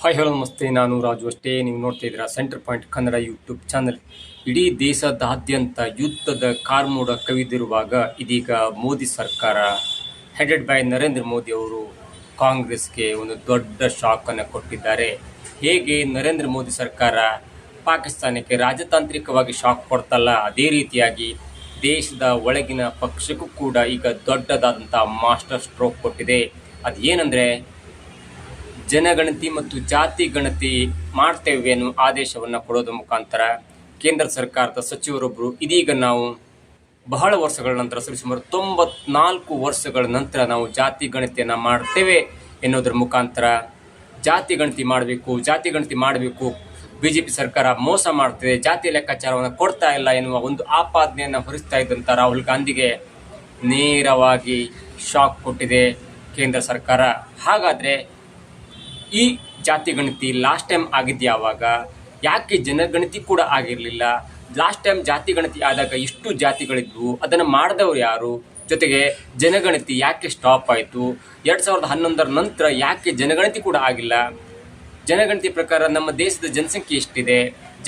Hi hello ನಮಸ್ತೆ, ನಾನು ರಾಜು ಅಷ್ಟೇ. ನೀವು ನೋಡ್ತಾ ಇದ್ದೀರಾ centre point Kannada YouTube channel. ಇಡೀ ದೇಶದಾದ್ಯಂತ ಯುದ್ಧದ ಕಾರ್ಮೋಡ ಕವಿದಿರುವಾಗ ಇದೀಗ ಮೋದಿ ಸರ್ಕಾರ ಹೆಡೆಡ್ ಬೈ ನರೇಂದ್ರ ಮೋದಿ ಅವರು ಕಾಂಗ್ರೆಸ್ಗೆ ಒಂದು ದೊಡ್ಡ ಶಾಕನ್ನು ಕೊಟ್ಟಿದ್ದಾರೆ. ಹೇಗೆ ನರೇಂದ್ರ ಮೋದಿ ಸರ್ಕಾರ ಪಾಕಿಸ್ತಾನಕ್ಕೆ ರಾಜತಾಂತ್ರಿಕವಾಗಿ ಶಾಕ್ ಕೊಡ್ತಲ್ಲ, ಅದೇ ರೀತಿಯಾಗಿ ದೇಶದ ಒಳಗಿನ ಪಕ್ಷಕ್ಕೂ ಕೂಡ ಈಗ ದೊಡ್ಡದಾದಂಥ ಮಾಸ್ಟರ್ ಸ್ಟ್ರೋಕ್ ಕೊಟ್ಟಿದೆ. ಅದೇನೆಂದರೆ, ಜನಗಣತಿ ಮತ್ತು ಜಾತಿ ಗಣತಿ ಮಾಡ್ತೇವೆ ಅನ್ನೋ ಆದೇಶವನ್ನು ಕೊಡೋದ್ರ ಮುಖಾಂತರ ಕೇಂದ್ರ ಸರ್ಕಾರದ ಸಚಿವರೊಬ್ಬರು ಇದೀಗ ನಾವು ಬಹಳ ವರ್ಷಗಳ ನಂತರ ಸುಮಾರು 94 ವರ್ಷಗಳ ನಂತರ ನಾವು ಜಾತಿ ಗಣತಿಯನ್ನು ಮಾಡ್ತೇವೆ ಎನ್ನುವುದರ ಮುಖಾಂತರ ಜಾತಿ ಗಣತಿ ಮಾಡಬೇಕು, BJP ಸರ್ಕಾರ ಮೋಸ ಮಾಡ್ತಿದೆ, ಜಾತಿ ಲೆಕ್ಕಾಚಾರವನ್ನು ಕೊಡ್ತಾ ಇಲ್ಲ ಎನ್ನುವ ಒಂದು ಆಪಾದನೆಯನ್ನು ಹೊರಿಸ್ತಾ ಇದ್ದಂಥ ರಾಹುಲ್ ಗಾಂಧಿಗೆ ನೇರವಾಗಿ ಶಾಕ್ ಕೊಟ್ಟಿದೆ ಕೇಂದ್ರ ಸರ್ಕಾರ. ಹಾಗಾದರೆ ಈ ಜಾತಿ ಗಣತಿ ಲಾಸ್ಟ್ ಟೈಮ್ ಆಗಿದ್ಯಾವಾಗ? ಯಾಕೆ ಜನಗಣತಿ ಕೂಡ ಆಗಿರಲಿಲ್ಲ? ಲಾಸ್ಟ್ ಟೈಮ್ ಜಾತಿ ಗಣತಿ ಆದಾಗ ಎಷ್ಟು ಜಾತಿಗಳಿದ್ವು? ಅದನ್ನು ಮಾಡಿದವರು ಯಾರು? ಜೊತೆಗೆ ಜನಗಣತಿ ಯಾಕೆ ಸ್ಟಾಪ್ ಆಯಿತು? 2011 ನಂತರ ಯಾಕೆ ಜನಗಣತಿ ಕೂಡ ಆಗಿಲ್ಲ? ಜನಗಣತಿ ಪ್ರಕಾರ ನಮ್ಮ ದೇಶದ ಜನಸಂಖ್ಯೆ ಎಷ್ಟಿದೆ?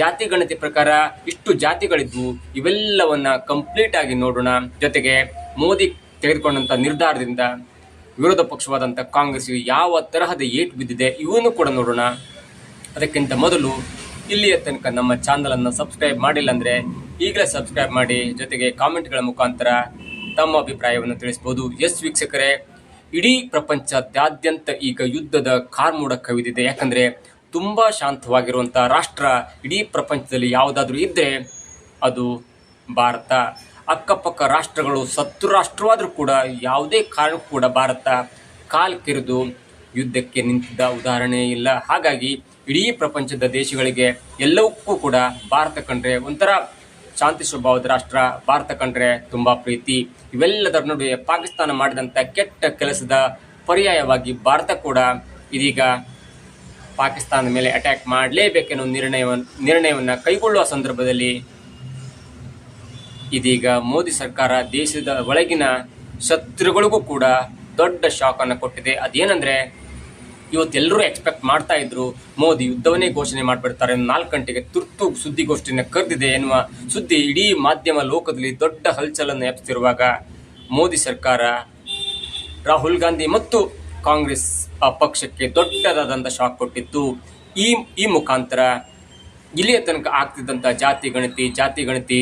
ಜಾತಿ ಗಣತಿ ಪ್ರಕಾರ ಇಷ್ಟು ಜಾತಿಗಳಿದ್ವು? ಇವೆಲ್ಲವನ್ನು ಕಂಪ್ಲೀಟ್ ಆಗಿ ನೋಡೋಣ. ಜೊತೆಗೆ ಮೋದಿ ತೆಗೆದುಕೊಂಡಂಥ ನಿರ್ಧಾರದಿಂದ ವಿರೋಧ ಪಕ್ಷವಾದಂಥ ಕಾಂಗ್ರೆಸ್ಗೆ ಯಾವ ತರಹದ ಏಟು ಬಿದ್ದಿದೆ ಇವನ್ನು ಕೂಡ ನೋಡೋಣ. ಅದಕ್ಕಿಂತ ಮೊದಲು ಇಲ್ಲಿಯ ತನಕ ನಮ್ಮ ಚಾನಲನ್ನು ಸಬ್ಸ್ಕ್ರೈಬ್ ಮಾಡಿಲ್ಲ ಅಂದರೆ ಈಗಲೇ ಸಬ್ಸ್ಕ್ರೈಬ್ ಮಾಡಿ. ಜೊತೆಗೆ ಕಾಮೆಂಟ್ಗಳ ಮುಖಾಂತರ ತಮ್ಮ ಅಭಿಪ್ರಾಯವನ್ನು ತಿಳಿಸ್ಬೋದು. ಎಸ್ ವೀಕ್ಷಕರೇ, ಇಡೀ ಪ್ರಪಂಚದಾದ್ಯಂತ ಈಗ ಯುದ್ಧದ ಕಾರ್ಮೋಡ ಕವಿದಿದೆ. ಯಾಕಂದರೆ ತುಂಬ ಶಾಂತವಾಗಿರುವಂಥ ರಾಷ್ಟ್ರ ಇಡೀ ಪ್ರಪಂಚದಲ್ಲಿ ಯಾವುದಾದ್ರೂ ಇದ್ದರೆ ಅದು ಭಾರತ. ಅಕ್ಕಪಕ್ಕ ರಾಷ್ಟ್ರಗಳು ಶತ್ರು ರಾಷ್ಟ್ರವಾದರೂ ಕೂಡ ಯಾವುದೇ ಕಾರಣಕ್ಕೂ ಕೂಡ ಭಾರತ ಕಾಲು ಕೆರೆದು ಯುದ್ಧಕ್ಕೆ ನಿಂತಿದ್ದ ಉದಾಹರಣೆ ಇಲ್ಲ. ಹಾಗಾಗಿ ಇಡೀ ಪ್ರಪಂಚದ ದೇಶಗಳಿಗೆ ಎಲ್ಲವಕ್ಕೂ ಕೂಡ ಭಾರತ ಕಂಡ್ರೆ ಒಂಥರ ಶಾಂತಿ ಸ್ವಭಾವದ ರಾಷ್ಟ್ರ, ಭಾರತ ಕಂಡ್ರೆ ತುಂಬ ಪ್ರೀತಿ. ಇವೆಲ್ಲದರ ನಡುವೆ ಪಾಕಿಸ್ತಾನ ಮಾಡಿದಂಥ ಕೆಟ್ಟ ಕೆಲಸದ ಪರ್ಯಾಯವಾಗಿ ಭಾರತ ಕೂಡ ಇದೀಗ ಪಾಕಿಸ್ತಾನದ ಮೇಲೆ ಅಟ್ಯಾಕ್ ಮಾಡಲೇಬೇಕೆನ್ನೋ ನಿರ್ಣಯವನ್ನು ಕೈಗೊಳ್ಳುವ ಸಂದರ್ಭದಲ್ಲಿ ಇದೀಗ ಮೋದಿ ಸರ್ಕಾರ ದೇಶದ ಒಳಗಿನ ಶತ್ರುಗಳಿಗೂ ಕೂಡ ದೊಡ್ಡ ಶಾಕನ್ನು ಕೊಟ್ಟಿದೆ. ಅದೇನೆಂದರೆ, ಇವತ್ತೆಲ್ಲರೂ ಎಕ್ಸ್ಪೆಕ್ಟ್ ಮಾಡ್ತಾ ಇದ್ರು ಮೋದಿ ಯುದ್ಧವನ್ನೇ ಘೋಷಣೆ ಮಾಡಿಬಿಡ್ತಾರೆ, 4 ಗಂಟೆಗೆ ತುರ್ತು ಸುದ್ದಿಗೋಷ್ಠಿಯನ್ನು ಕರೆದಿದೆ ಎನ್ನುವ ಸುದ್ದಿ ಇಡೀ ಮಾಧ್ಯಮ ಲೋಕದಲ್ಲಿ ದೊಡ್ಡ ಹಲ್ಚಲನ್ನು ಎಬ್ಬಿಸುತ್ತಿರುವಾಗ ಮೋದಿ ಸರ್ಕಾರ ರಾಹುಲ್ ಗಾಂಧಿ ಮತ್ತು ಕಾಂಗ್ರೆಸ್ ಪಕ್ಷಕ್ಕೆ ದೊಡ್ಡದಾದಂಥ ಶಾಕ್ ಕೊಟ್ಟಿತ್ತು. ಈ ಮುಖಾಂತರ ಇಲ್ಲಿಯ ತನಕ ಆಗ್ತಿದ್ದಂಥ ಜಾತಿ ಗಣತಿ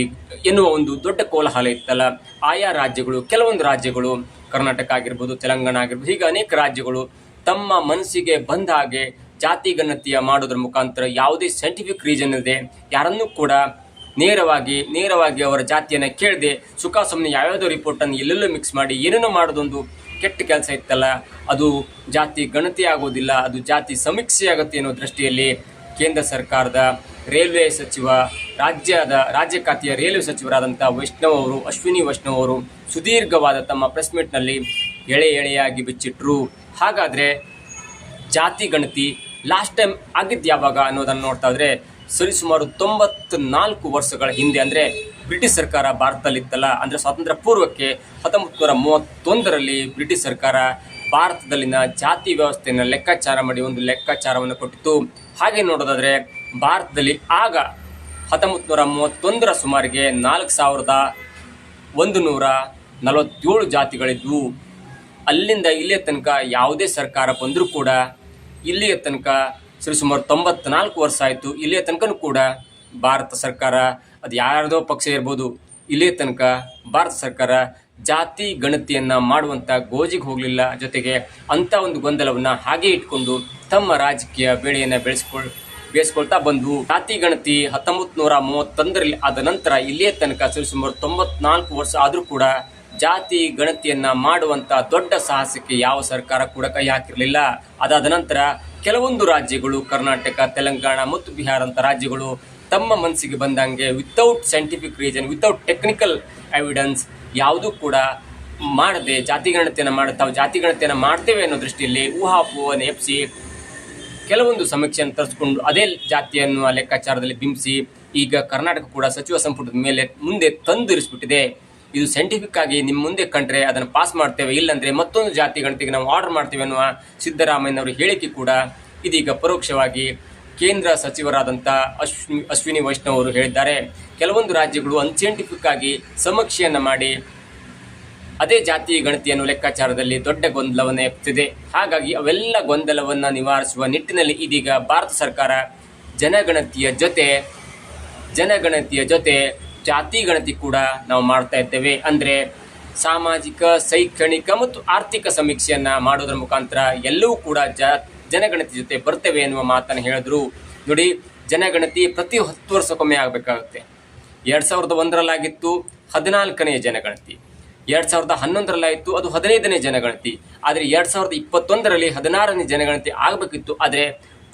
ಎನ್ನುವ ಒಂದು ದೊಡ್ಡ ಕೋಲಾಹಲ ಇತ್ತಲ್ಲ, ಆಯಾ ರಾಜ್ಯಗಳು, ಕೆಲವೊಂದು ರಾಜ್ಯಗಳು, ಕರ್ನಾಟಕ ಆಗಿರ್ಬೋದು, ತೆಲಂಗಾಣ ಆಗಿರ್ಬೋದು, ಹೀಗೆ ಅನೇಕ ರಾಜ್ಯಗಳು ತಮ್ಮ ಮನಸ್ಸಿಗೆ ಬಂದ ಹಾಗೆ ಜಾತಿ ಗಣತಿಯ ಮಾಡೋದ್ರ ಮುಖಾಂತರ ಯಾವುದೇ ಸೈಂಟಿಫಿಕ್ ರೀಸನ್ ಇಲ್ಲದೆ ಯಾರನ್ನೂ ಕೂಡ ನೇರವಾಗಿ ಅವರ ಜಾತಿಯನ್ನು ಕೇಳದೆ ಸುಮ್ಮನೆ ಯಾವ್ಯಾವುದೋ ರಿಪೋರ್ಟನ್ನು ಎಲ್ಲೆಲ್ಲೋ ಮಿಕ್ಸ್ ಮಾಡಿ ಏನೇನೋ ಮಾಡೋದೊಂದು ಕೆಟ್ಟ ಕೆಲಸ ಇತ್ತಲ್ಲ, ಅದು ಜಾತಿ ಗಣತಿ ಆಗೋದಿಲ್ಲ, ಅದು ಜಾತಿ ಸಮೀಕ್ಷೆ ಆಗುತ್ತೆ ಅನ್ನೋ ದೃಷ್ಟಿಯಲ್ಲಿ ಕೇಂದ್ರ ಸರ್ಕಾರದ ರೈಲ್ವೆ ಸಚಿವ, ರಾಜ್ಯ ಖಾತೆಯ ರೈಲ್ವೆ ಸಚಿವರಾದಂಥ ಅಶ್ವಿನಿ ವೈಷ್ಣವ್ ಅವರು ಸುದೀರ್ಘವಾದ ತಮ್ಮ ಪ್ರೆಸ್ ಮೀಟ್ನಲ್ಲಿ ಎಳೆಯಾಗಿ ಬಿಚ್ಚಿಟ್ರು. ಹಾಗಾದರೆ ಜಾತಿ ಗಣತಿ ಲಾಸ್ಟ್ ಟೈಮ್ ಆಗಿದ್ದು ಯಾವಾಗ ಅನ್ನೋದನ್ನು ನೋಡ್ತಾ ಇದ್ರೆ ಸರಿಸುಮಾರು 94 ವರ್ಷಗಳ ಹಿಂದೆ, ಅಂದರೆ ಬ್ರಿಟಿಷ್ ಸರ್ಕಾರ ಭಾರತದಲ್ಲಿತ್ತಲ್ಲ, ಅಂದರೆ ಸ್ವಾತಂತ್ರ್ಯ ಪೂರ್ವಕ್ಕೆ 1931ರಲ್ಲಿ ಬ್ರಿಟಿಷ್ ಸರ್ಕಾರ ಭಾರತದಲ್ಲಿನ ಜಾತಿ ವ್ಯವಸ್ಥೆಯನ್ನು ಲೆಕ್ಕಾಚಾರ ಮಾಡಿ ಒಂದು ಲೆಕ್ಕಾಚಾರವನ್ನು ಕೊಟ್ಟಿತ್ತು. ಹಾಗೆ ನೋಡೋದಾದರೆ ಭಾರತದಲ್ಲಿ ಆಗ 1931ರ ಸುಮಾರಿಗೆ 4147 ಜಾತಿಗಳಿದ್ವು. ಅಲ್ಲಿಂದ ಇಲ್ಲಿಯ ತನಕ ಯಾವುದೇ ಸರ್ಕಾರ ಬಂದರೂ ಕೂಡ ಇಲ್ಲಿಯ ತನಕ ಸರಿಸುಮಾರು 94 ವರ್ಷ ಆಯಿತು. ಇಲ್ಲಿಯ ತನಕನೂ ಕೂಡ ಭಾರತ ಸರ್ಕಾರ, ಅದು ಯಾರ್ದೋ ಪಕ್ಷ ಇರ್ಬೋದು, ಇಲ್ಲಿಯ ತನಕ ಭಾರತ ಸರ್ಕಾರ ಜಾತಿ ಗಣತಿಯನ್ನು ಮಾಡುವಂಥ ಗೋಜಿಗೆ ಹೋಗಲಿಲ್ಲ. ಜೊತೆಗೆ ಅಂಥ ಒಂದು ಗೊಂದಲವನ್ನು ಹಾಗೆ ಇಟ್ಕೊಂಡು ತಮ್ಮ ರಾಜಕೀಯ ಬೇಳೆಯನ್ನು ಬೇಯಿಸ್ಕೊಳ್ತಾ ಬಂದು ಜಾತಿ ಗಣತಿ 1931ರಲ್ಲಿ ಆದ ನಂತರ ಇಲ್ಲಿಯ ತನಕ ಸರಿಸುಮಾರು 94 ವರ್ಷ ಆದರೂ ಕೂಡ ಜಾತಿ ಗಣತಿಯನ್ನು ಮಾಡುವಂಥ ದೊಡ್ಡ ಸಾಹಸಕ್ಕೆ ಯಾವ ಸರ್ಕಾರ ಕೂಡ ಕೈ ಹಾಕಿರಲಿಲ್ಲ. ಅದಾದ ನಂತರ ಕೆಲವೊಂದು ರಾಜ್ಯಗಳು, ಕರ್ನಾಟಕ, ತೆಲಂಗಾಣ ಮತ್ತು ಬಿಹಾರ ಅಂತ ರಾಜ್ಯಗಳು ತಮ್ಮ ಮನಸ್ಸಿಗೆ ಬಂದಂಗೆ without scientific reason, without technical evidence ಯಾವುದೂ ಕೂಡ ಮಾಡದೆ ಜಾತಿ ಗಣತಿಯನ್ನು ಮಾಡ್ತೇವೆ ಅನ್ನೋ ದೃಷ್ಟಿಯಲ್ಲಿ ಊಹಾಪೋಹವನ್ನು ಎಬ್ಬಿಸಿ ಕೆಲವೊಂದು ಸಮೀಕ್ಷೆಯನ್ನು ತರಿಸ್ಕೊಂಡು ಅದೇ ಜಾತಿಯನ್ನು ಲೆಕ್ಕಾಚಾರದಲ್ಲಿ ಬಿಂಬಿಸಿ ಈಗ ಕರ್ನಾಟಕ ಕೂಡ ಸಚಿವ ಸಂಪುಟದ ಮೇಲೆ ಮುಂದೆ ತಂದಿರಿಸ್ಬಿಟ್ಟಿದೆ. ಇದು ಸೈಂಟಿಫಿಕ್ ಆಗಿ ನಿಮ್ಮ ಮುಂದೆ ಕಂಡ್ರೆ ಅದನ್ನು ಪಾಸ್ ಮಾಡ್ತೇವೆ, ಇಲ್ಲಾಂದರೆ ಮತ್ತೊಂದು ಜಾತಿ ಗಣತಿಗೆ ನಾವು ಆರ್ಡರ್ ಮಾಡ್ತೇವೆ ಅನ್ನುವ ಸಿದ್ದರಾಮಯ್ಯನವರ ಹೇಳಿಕೆ ಕೂಡ ಇದೀಗ ಪರೋಕ್ಷವಾಗಿ ಕೇಂದ್ರ ಸಚಿವರಾದಂಥ ಅಶ್ವಿನಿ ವೈಷ್ಣವ್ ಅವರು ಹೇಳಿದ್ದಾರೆ. ಕೆಲವೊಂದು ರಾಜ್ಯಗಳು ಅನ್ಸೈಂಟಿಫಿಕ್ ಆಗಿ ಸಮೀಕ್ಷೆಯನ್ನು ಮಾಡಿ ಅದೇ ಜಾತಿ ಗಣತಿಯನ್ನು ಲೆಕ್ಕಾಚಾರದಲ್ಲಿ ದೊಡ್ಡ ಗೊಂದಲವನ್ನು ಎಬ್ಬಿಸಿದೆ. ಹಾಗಾಗಿ ಅವೆಲ್ಲ ಗೊಂದಲವನ್ನು ನಿವಾರಿಸುವ ನಿಟ್ಟಿನಲ್ಲಿ ಇದೀಗ ಭಾರತ ಸರ್ಕಾರ ಜನಗಣತಿಯ ಜೊತೆ ಜಾತಿ ಗಣತಿ ಕೂಡ ನಾವು ಮಾಡ್ತಾ ಇದ್ದೇವೆ. ಅಂದರೆ ಸಾಮಾಜಿಕ, ಶೈಕ್ಷಣಿಕ ಮತ್ತು ಆರ್ಥಿಕ ಸಮೀಕ್ಷೆಯನ್ನು ಮಾಡೋದ್ರ ಮುಖಾಂತರ ಎಲ್ಲವೂ ಕೂಡ ಜನಗಣತಿ ಜೊತೆ ಬರ್ತೇವೆ ಎನ್ನುವ ಮಾತನ್ನು ಹೇಳಿದ್ರು. ನೋಡಿ, ಜನಗಣತಿ ಪ್ರತಿ 10 ವರ್ಷಕ್ಕೊಮ್ಮೆ ಆಗಬೇಕಾಗುತ್ತೆ. 2001ರಲ್ಲಾಗಿತ್ತು 14ನೇ ಜನಗಣತಿ, 2011ರಲ್ಲಾಯಿತು ಅದು 15ನೇ ಜನಗಣತಿ, ಆದರೆ 2021ರಲ್ಲಿ 16ನೇ ಜನಗಣತಿ ಆಗಬೇಕಿತ್ತು. ಆದರೆ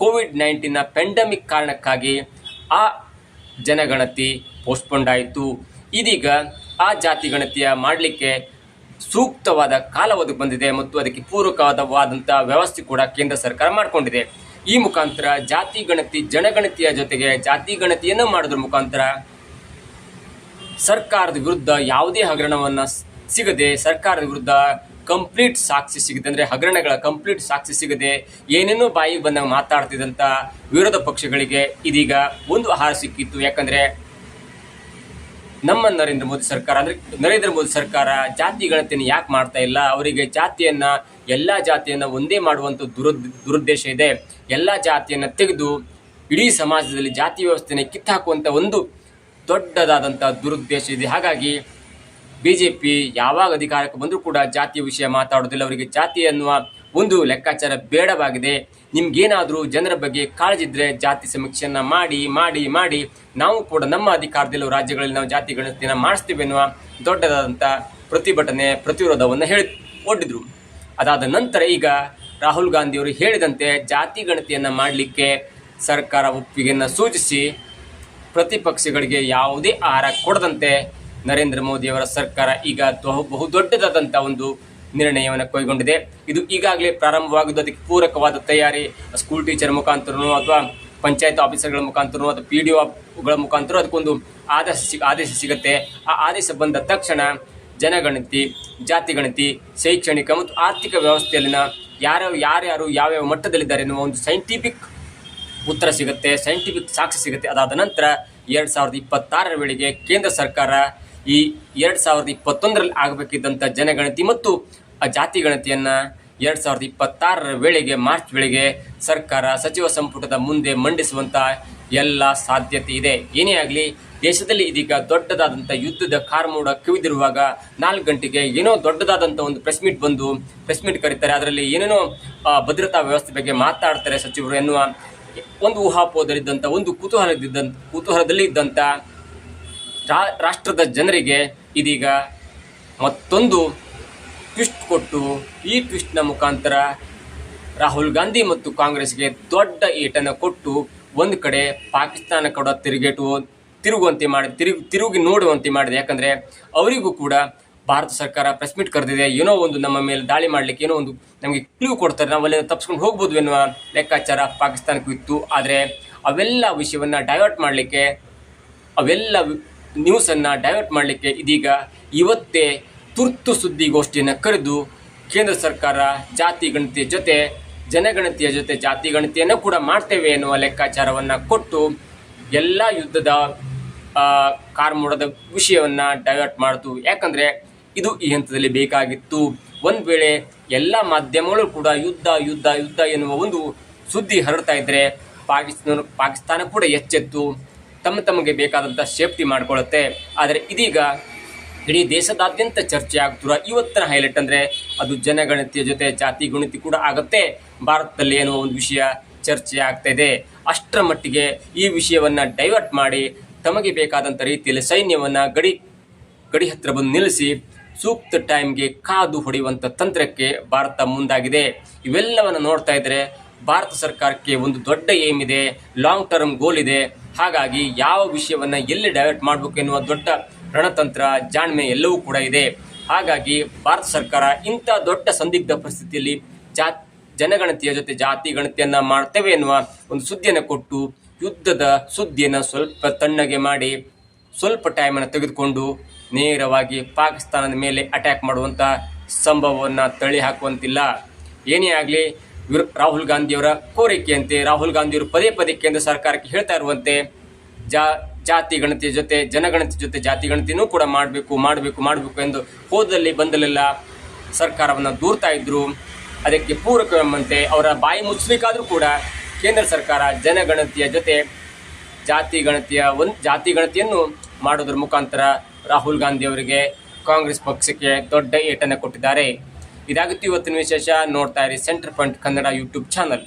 ಕೋವಿಡ್-19 ಪೆಂಡಮಿಕ್ ಕಾರಣಕ್ಕಾಗಿ ಆ ಜನಗಣತಿ ಪೋಸ್ಟ್ಪೋಂಡ್ ಆಯಿತು. ಇದೀಗ ಆ ಜಾತಿ ಗಣತಿಯ ಮಾಡಲಿಕ್ಕೆ ಸೂಕ್ತವಾದ ಕಾಲಾವಧಿ ಬಂದಿದೆ ಮತ್ತು ಅದಕ್ಕೆ ಪೂರಕವಾದಂಥ ವ್ಯವಸ್ಥೆ ಕೂಡ ಕೇಂದ್ರ ಸರ್ಕಾರ ಮಾಡಿಕೊಂಡಿದೆ. ಈ ಮುಖಾಂತರ ಜಾತಿ ಗಣತಿ ಜನಗಣತಿಯ ಜೊತೆಗೆ ಜಾತಿ ಗಣತಿಯನ್ನು ಮಾಡೋದ್ರ ಮುಖಾಂತರ ಸರ್ಕಾರದ ವಿರುದ್ಧ ಯಾವುದೇ ಹಗರಣವನ್ನು ಸಿಗದೆ, ಸರ್ಕಾರದ ವಿರುದ್ಧ ಕಂಪ್ಲೀಟ್ ಸಾಕ್ಷಿ ಸಿಗದೆ, ಅಂದರೆ ಹಗರಣಗಳ ಕಂಪ್ಲೀಟ್ ಸಾಕ್ಷಿ ಸಿಗದೆ ಏನೇನೋ ಬಾಯಿಗೆ ಬಂದಾಗ ಮಾತಾಡ್ತಿದ್ದಂಥ ವಿರೋಧ ಪಕ್ಷಗಳಿಗೆ ಇದೀಗ ಒಂದು ಆಹಾರ ಸಿಕ್ಕಿತ್ತು. ಯಾಕಂದರೆ ನಮ್ಮ ನರೇಂದ್ರ ಮೋದಿ ಸರ್ಕಾರ ಜಾತಿ ಗಣತಿಯನ್ನು ಯಾಕೆ ಮಾಡ್ತಾ ಇಲ್ಲ, ಅವರಿಗೆ ಎಲ್ಲ ಜಾತಿಯನ್ನು ಒಂದೇ ಮಾಡುವಂಥ ದುರುದ್ದೇಶ ಇದೆ. ಎಲ್ಲ ಜಾತಿಯನ್ನು ತೆಗೆದು ಇಡೀ ಸಮಾಜದಲ್ಲಿ ಜಾತಿ ವ್ಯವಸ್ಥೆಯನ್ನು ಕಿತ್ತಾಕುವಂಥ ಒಂದು ದೊಡ್ಡದಾದಂಥ ದುರುದ್ದೇಶ ಇದೆ. ಹಾಗಾಗಿ BJP ಯಾವಾಗ ಅಧಿಕಾರಕ್ಕೆ ಬಂದರೂ ಕೂಡ ಜಾತಿಯ ವಿಷಯ ಮಾತಾಡೋದಿಲ್ಲ. ಅವರಿಗೆ ಜಾತಿ ಎನ್ನುವ ಒಂದು ಲೆಕ್ಕಾಚಾರ ಬೇಡವಾಗಿದೆ. ನಿಮ್ಗೇನಾದರೂ ಜನರ ಬಗ್ಗೆ ಕಾಳಜಿ ಇದ್ದರೆ ಜಾತಿ ಸಮೀಕ್ಷೆಯನ್ನು ಮಾಡಿ ನಾವು ಕೂಡ ನಮ್ಮ ಅಧಿಕಾರದಲ್ಲಿರುವ ರಾಜ್ಯಗಳಲ್ಲಿ ನಾವು ಜಾತಿ ಗಣತಿಯನ್ನು ಮಾಡಿಸ್ತೀವಿ ಎನ್ನುವ ದೊಡ್ಡದಾದಂಥ ಪ್ರತಿರೋಧವನ್ನು ಒಡ್ಡಿದ್ರು. ಅದಾದ ನಂತರ ಈಗ ರಾಹುಲ್ ಗಾಂಧಿಯವರು ಹೇಳಿದಂತೆ ಜಾತಿ ಗಣತಿಯನ್ನು ಮಾಡಲಿಕ್ಕೆ ಸರ್ಕಾರ ಒಪ್ಪಿಗೆಯನ್ನು ಸೂಚಿಸಿ ಪ್ರತಿಪಕ್ಷಗಳಿಗೆ ಯಾವುದೇ ಆಹಾರ ಕೊಡದಂತೆ ನರೇಂದ್ರ ಮೋದಿಯವರ ಸರ್ಕಾರ ಈಗ ಬಹುದೊಡ್ಡದಾದಂಥ ಒಂದು ನಿರ್ಣಯವನ್ನು ಕೈಗೊಂಡಿದೆ. ಇದು ಈಗಾಗಲೇ ಪ್ರಾರಂಭವಾಗಿದ್ದು ಅದಕ್ಕೆ ಪೂರಕವಾದ ತಯಾರಿ ಸ್ಕೂಲ್ ಟೀಚರ್ ಮುಖಾಂತರನೋ ಅಥವಾ ಪಂಚಾಯತ್ ಆಫೀಸರ್ಗಳ ಮುಖಾಂತರನೋ ಅಥವಾ PDOಗಳ ಮುಖಾಂತರ ಅದಕ್ಕೊಂದು ಆದೇಶ ಸಿಗುತ್ತೆ. ಆ ಆದೇಶ ಬಂದ ತಕ್ಷಣ ಜನಗಣತಿ, ಜಾತಿ ಗಣತಿ, ಶೈಕ್ಷಣಿಕ ಮತ್ತು ಆರ್ಥಿಕ ವ್ಯವಸ್ಥೆಯಲ್ಲಿನ ಯಾರ್ಯಾರು ಯಾವ್ಯಾವ ಮಟ್ಟದಲ್ಲಿದ್ದಾರೆ ಎನ್ನುವ ಒಂದು ಸೈಂಟಿಫಿಕ್ ಉತ್ತರ ಸಿಗುತ್ತೆ, ಸೈಂಟಿಫಿಕ್ ಸಾಕ್ಷಿ ಸಿಗುತ್ತೆ. ಅದಾದ ನಂತರ 2026ರ ವೇಳೆಗೆ ಕೇಂದ್ರ ಸರ್ಕಾರ ಈ 2021ರಲ್ಲಿ ಆಗಬೇಕಿದ್ದಂಥ ಜನಗಣತಿ ಮತ್ತು ಆ ಜಾತಿ ಗಣತಿಯನ್ನು 2026ರ ವೇಳೆಗೆ ಮಾರ್ಚ್ ವೇಳೆಗೆ ಸರ್ಕಾರ ಸಚಿವ ಸಂಪುಟದ ಮುಂದೆ ಮಂಡಿಸುವಂಥ ಎಲ್ಲ ಸಾಧ್ಯತೆ ಇದೆ. ಏನೇ ಆಗಲಿ, ದೇಶದಲ್ಲಿ ಇದೀಗ ದೊಡ್ಡದಾದಂಥ ಯುದ್ಧದ ಕಾರ್ಮೋಡ ಕವಿದಿರುವಾಗ 4 ಗಂಟೆಗೆ ಏನೋ ದೊಡ್ಡದಾದಂಥ ಒಂದು ಪ್ರೆಸ್ ಮೀಟ್ ಕರೀತಾರೆ. ಅದರಲ್ಲಿ ಏನೇನೋ ಭದ್ರತಾ ವ್ಯವಸ್ಥೆ ಬಗ್ಗೆ ಮಾತಾಡ್ತಾರೆ ಸಚಿವರು ಎನ್ನುವ ಒಂದು ಊಹಾಪೋಹದಲ್ಲಿದ್ದಂಥ ಒಂದು ಕುತೂಹಲದಲ್ಲಿ ಇದ್ದಂಥ ರಾಷ್ಟ್ರದ ಜನರಿಗೆ ಇದೀಗ ಮತ್ತೊಂದು ಟ್ವಿಸ್ಟ್ ಕೊಟ್ಟು, ಈ ಟ್ವಿಸ್ಟ್ನ ಮುಖಾಂತರ ರಾಹುಲ್ ಗಾಂಧಿ ಮತ್ತು ಕಾಂಗ್ರೆಸ್ಗೆ ದೊಡ್ಡ ಏಟನ್ನು ಕೊಟ್ಟು ಒಂದು ಕಡೆ ಪಾಕಿಸ್ತಾನ ಕೂಡ ತಿರುಗಿ ನೋಡುವಂತೆ ಮಾಡಿದೆ. ಯಾಕಂದರೆ ಅವರಿಗೂ ಕೂಡ ಭಾರತ ಸರ್ಕಾರ ಪ್ರೆಸ್ ಮೀಟ್ ಕರೆದಿದೆ, ಏನೋ ಒಂದು ನಮ್ಮ ಮೇಲೆ ದಾಳಿ ಮಾಡಲಿಕ್ಕೆ ಏನೋ ಒಂದು ನಮಗೆ ಕ್ಲೂ ಕೊಡ್ತಾರೆ, ನಾವು ಅಲ್ಲಿಂದ ತಪ್ಪಿಸ್ಕೊಂಡು ಹೋಗ್ಬೋದು ಎನ್ನುವ ಲೆಕ್ಕಾಚಾರ ಪಾಕಿಸ್ತಾನಕ್ಕೂ ಇತ್ತು. ಆದರೆ ಅವೆಲ್ಲ ವಿಷಯವನ್ನು ಡೈವರ್ಟ್ ಮಾಡಲಿಕ್ಕೆ, ಅವೆಲ್ಲ ನ್ಯೂಸನ್ನು ಡೈವರ್ಟ್ ಮಾಡಲಿಕ್ಕೆ ಇದೀಗ ಇವತ್ತೇ ತುರ್ತು ಸುದ್ದಿಗೋಷ್ಠಿಯನ್ನು ಕರೆದು ಕೇಂದ್ರ ಸರ್ಕಾರ ಜಾತಿ ಗಣತಿಯ ಜೊತೆ ಜನಗಣತಿಯ ಜೊತೆ ಜಾತಿ ಗಣತಿಯನ್ನು ಕೂಡ ಮಾಡ್ತೇವೆ ಎನ್ನುವ ಲೆಕ್ಕಾಚಾರವನ್ನು ಕೊಟ್ಟು ಎಲ್ಲ ಯುದ್ಧದ ಕಾರ್ಮೋಡದ ವಿಷಯವನ್ನು ಡೈವರ್ಟ್ ಮಾಡಿತು. ಯಾಕಂದರೆ ಇದು ಈ ಹಂತದಲ್ಲಿ ಬೇಕಾಗಿತ್ತು. ಒಂದು ವೇಳೆ ಎಲ್ಲ ಮಾಧ್ಯಮಗಳು ಕೂಡ ಯುದ್ಧ ಎನ್ನುವ ಒಂದು ಸುದ್ದಿ ಹರಡ್ತಾ ಇದ್ದರೆ ಪಾಕಿಸ್ತಾನ ಕೂಡ ಎಚ್ಚೆತ್ತು ತಮಗೆ ಬೇಕಾದಂಥ ಸೇಫ್ಟಿ ಮಾಡಿಕೊಳ್ಳುತ್ತೆ. ಆದರೆ ಇದೀಗ ಇಡೀ ದೇಶದಾದ್ಯಂತ ಚರ್ಚೆ ಆಗ್ತಿರೋ ಇವತ್ತಿನ ಹೈಲೈಟ್ ಅಂದರೆ ಅದು ಜನಗಣತಿಯ ಜೊತೆ ಜಾತಿ ಗಣತಿ ಕೂಡ ಆಗುತ್ತೆ ಭಾರತದಲ್ಲಿ ಎನ್ನುವ ಒಂದು ವಿಷಯ ಚರ್ಚೆ ಆಗ್ತಾ ಇದೆ. ಅಷ್ಟರ ಮಟ್ಟಿಗೆ ಈ ವಿಷಯವನ್ನು ಡೈವರ್ಟ್ ಮಾಡಿ ತಮಗೆ ಬೇಕಾದಂಥ ರೀತಿಯಲ್ಲಿ ಸೈನ್ಯವನ್ನು ಗಡಿ ಹತ್ತಿರ ಬಂದು ನಿಲ್ಲಿಸಿ ಸೂಕ್ತ ಟೈಮ್ಗೆ ಕಾದು ಹೊಡೆಯುವಂಥ ತಂತ್ರಕ್ಕೆ ಭಾರತ ಮುಂದಾಗಿದೆ. ಇವೆಲ್ಲವನ್ನು ನೋಡ್ತಾ ಇದ್ದರೆ ಭಾರತ ಸರ್ಕಾರಕ್ಕೆ ಒಂದು ದೊಡ್ಡ ಏಮ್ ಇದೆ, ಲಾಂಗ್ ಟರ್ಮ್ ಗೋಲ್ ಇದೆ. ಹಾಗಾಗಿ ಯಾವ ವಿಷಯವನ್ನು ಎಲ್ಲಿ ಡೈವರ್ಟ್ ಮಾಡಬೇಕು ಎನ್ನುವ ದೊಡ್ಡ ರಣತಂತ್ರ, ಜಾಣ್ಮೆ ಎಲ್ಲವೂ ಕೂಡ ಇದೆ. ಹಾಗಾಗಿ ಭಾರತ ಸರ್ಕಾರ ಇಂಥ ದೊಡ್ಡ ಸಂದಿಗ್ಧ ಪರಿಸ್ಥಿತಿಯಲ್ಲಿ ಜನಗಣತಿಯ ಜೊತೆ ಜಾತಿ ಗಣತಿಯನ್ನು ಮಾಡ್ತೇವೆ ಎನ್ನುವ ಒಂದು ಸುದ್ದಿಯನ್ನು ಕೊಟ್ಟು ಯುದ್ಧದ ಸುದ್ದಿಯನ್ನು ಸ್ವಲ್ಪ ತಣ್ಣಗೆ ಮಾಡಿ ಸ್ವಲ್ಪ ಟೈಮನ್ನು ತೆಗೆದುಕೊಂಡು ನೇರವಾಗಿ ಪಾಕಿಸ್ತಾನದ ಮೇಲೆ ಅಟ್ಯಾಕ್ ಮಾಡುವಂಥ ಸಂಭವವನ್ನು ತಳ್ಳಿ ಹಾಕುವಂತಿಲ್ಲ. ಏನೇ ಆಗಲಿ, ರಾಹುಲ್ ಗಾಂಧಿಯವರ ಕೋರಿಕೆಯಂತೆ ರಾಹುಲ್ ಗಾಂಧಿಯವರು ಪದೇ ಪದೇ ಕೇಂದ್ರ ಸರ್ಕಾರಕ್ಕೆ ಹೇಳ್ತಾ ಇರುವಂತೆ ಜಾತಿ ಗಣತಿಯ ಜೊತೆ ಜನಗಣತಿ ಜೊತೆ ಜಾತಿ ಗಣತಿನೂ ಕೂಡ ಮಾಡಬೇಕು ಎಂದು ಹೋದಲ್ಲಿ ಬಂದಲೆಲ್ಲ ಸರ್ಕಾರವನ್ನು ದೂರ್ತಾ ಇದ್ರು. ಅದಕ್ಕೆ ಪೂರಕವೆಂಬಂತೆ ಅವರ ಬಾಯಿ ಮುಚ್ಚಲಿಕ್ಕಾದರೂ ಕೂಡ ಕೇಂದ್ರ ಸರ್ಕಾರ ಜನಗಣತಿಯ ಜೊತೆ ಜಾತಿ ಗಣತಿಯನ್ನು ಮಾಡೋದ್ರ ಮುಖಾಂತರ ರಾಹುಲ್ ಗಾಂಧಿ ಅವರಿಗೆ ಕಾಂಗ್ರೆಸ್ ಪಕ್ಷಕ್ಕೆ ದೊಡ್ಡ ಏಟನ್ನು ಕೊಟ್ಟಿದ್ದಾರೆ. ಇದಾಗಿತ್ತು ಇವತ್ತಿನ ವಿಶೇಷ. ನೋಡ್ತಾ ಇರಿ centre point Kannada YouTube channel.